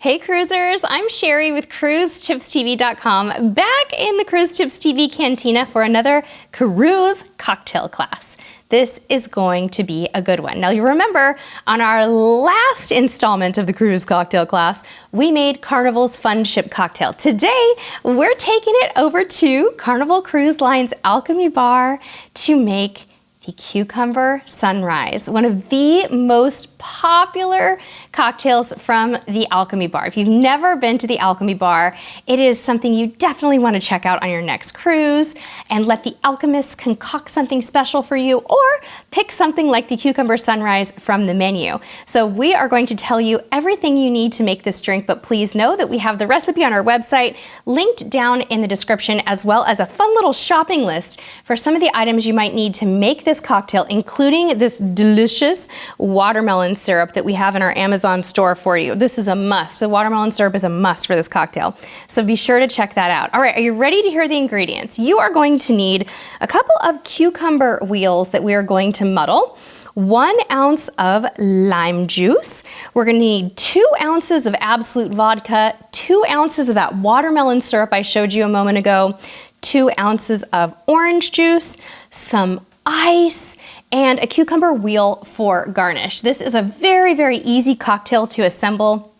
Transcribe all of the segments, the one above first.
Hey cruisers, I'm Sherry with cruisetipstv.com, back in the Cruise Tips TV cantina for another cruise cocktail class. This is going to be a good one. Now you remember, on our last installment of the cruise cocktail class, we made Carnival's Fun Ship cocktail. Today, we're taking it over to Carnival Cruise Line's Alchemy Bar to make the Cucumber Sunrise, one of the most popular cocktails from the Alchemy Bar. If you've never been to the Alchemy Bar, it is something you definitely want to check out on your next cruise and let the alchemists concoct something special for you, or pick something like the Cucumber Sunrise from the menu. So we are going to tell you everything you need to make this drink, but please know that we have the recipe on our website linked down in the description, as well as a fun little shopping list for some of the items you might need to make this cocktail, including this delicious watermelon syrup that we have in our Amazon store for you. This is a must. The watermelon syrup is a must for this cocktail, so be sure to check that out. All right, are you ready to hear the ingredients? You are going to need a couple of cucumber wheels that we are going to muddle, 1 ounce of lime juice. We're gonna need 2 ounces of Absolut vodka, 2 ounces of that watermelon syrup I showed you a moment ago, 2 ounces of orange juice, some ice, and a cucumber wheel for garnish. This is a very, very easy cocktail to assemble.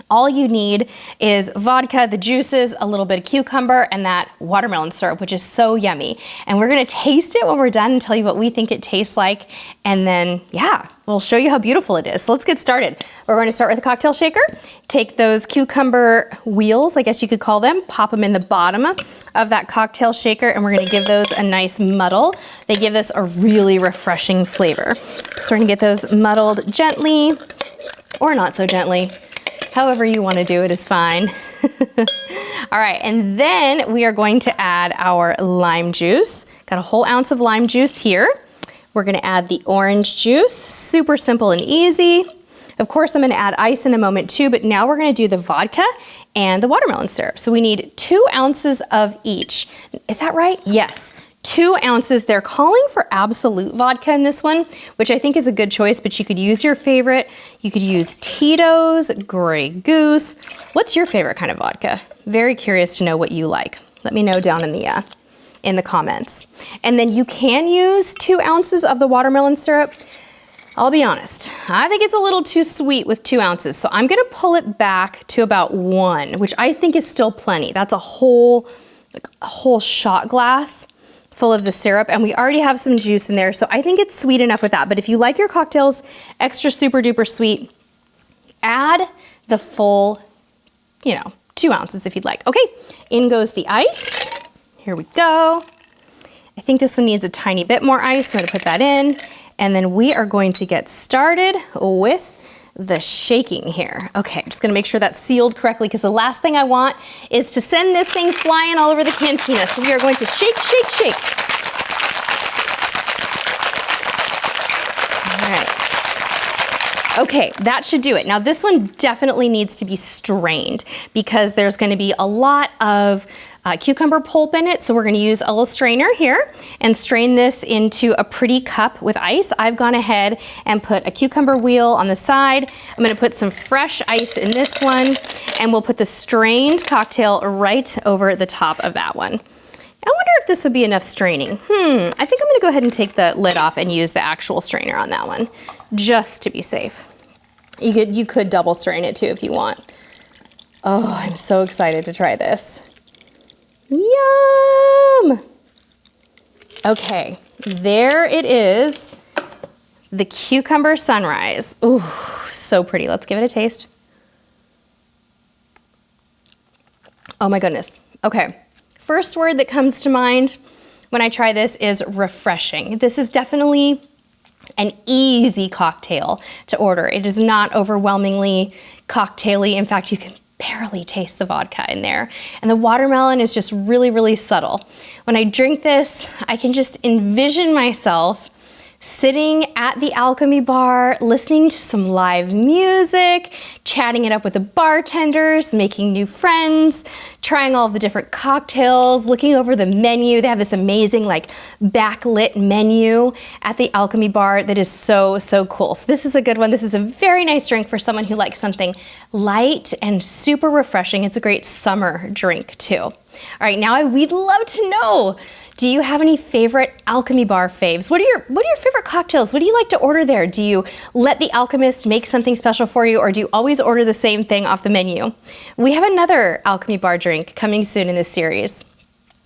All you need is vodka, the juices, a little bit of cucumber, and that watermelon syrup, which is so yummy. And we're gonna taste it when we're done and tell you what we think it tastes like. And then, yeah, we'll show you how beautiful it is. So let's get started. We're going to start with a cocktail shaker. Take those cucumber wheels, I guess you could call them, pop them in the bottom of that cocktail shaker, and we're gonna give those a nice muddle. They give this a really refreshing flavor. So we're gonna get those muddled gently, or not so gently. However you want to do it is fine. All right, and then we are going to add our lime juice. Got a whole ounce of lime juice here. We're gonna add the orange juice, super simple and easy. Of course, I'm gonna add ice in a moment too, but now we're gonna do the vodka and the watermelon syrup. So we need 2 ounces of each. Is that right? Yes. 2 ounces. They're calling for Absolut vodka in this one, which I think is a good choice, but you could use your favorite. You could use Tito's, Grey Goose. What's your favorite kind of vodka? Very curious to know what you like. Let me know down in the comments. And then you can use 2 ounces of the watermelon syrup. I'll be honest, I think it's a little too sweet with 2 ounces, so I'm gonna pull it back to about 1, which I think is still plenty. That's a whole shot glass full of the syrup, and we already have some juice in there, so I think it's sweet enough with that. But if you like your cocktails extra super duper sweet, add the full, 2 ounces if you'd like. Okay, in goes the ice. Here we go. I think this one needs a tiny bit more ice, so I'm gonna put that in, and then we are going to get started with the shaking here. Okay, I'm just gonna make sure that's sealed correctly, because the last thing I want is to send this thing flying all over the cantina. So we are going to shake, shake, shake. All right. Okay, that should do it. Now this one definitely needs to be strained, because there's gonna be a lot of cucumber pulp in it, so we're going to use a little strainer here and strain this into a pretty cup with ice. I've gone ahead and put a cucumber wheel on the side. I'm going to put some fresh ice in this one, and we'll put the strained cocktail right over the top of that one. I wonder if this would be enough straining. I think I'm going to go ahead and take the lid off and use the actual strainer on that one, just to be safe. You could double strain it too if you want. Oh, I'm so excited to try this. Yum! Okay, there it is, the Cucumber Sunrise. Ooh, so pretty. Let's give it a taste. Oh my goodness. Okay, first word that comes to mind when I try this is refreshing. This is definitely an easy cocktail to order. It is not overwhelmingly cocktaily. In fact, you can barely taste the vodka in there. And the watermelon is just really, really subtle. When I drink this, I can just envision myself sitting at the Alchemy Bar, listening to some live music, chatting it up with the bartenders, making new friends, trying all of the different cocktails, looking over the menu. They have this amazing like backlit menu at the Alchemy Bar that is so cool. So this is a good one. This is a very nice drink for someone who likes something light and super refreshing. It's a great summer drink too. All right, now we'd love to know, do you have any favorite Alchemy Bar faves? What are your favorite cocktails? What do you like to order there? Do you let the alchemist make something special for you, or do you always order the same thing off the menu? We have another Alchemy Bar drink coming soon in this series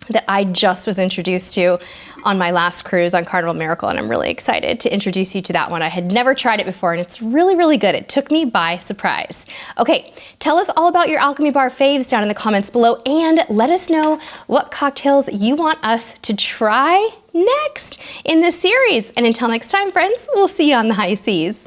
that I just was introduced to on my last cruise on Carnival Miracle, and I'm really excited to introduce you to that one. I had never tried it before, and it's really good. It took me by surprise. Okay, tell us all about your Alchemy Bar faves down in the comments below, and let us know what cocktails you want us to try next in this series. And until next time, friends, we'll see you on the high seas.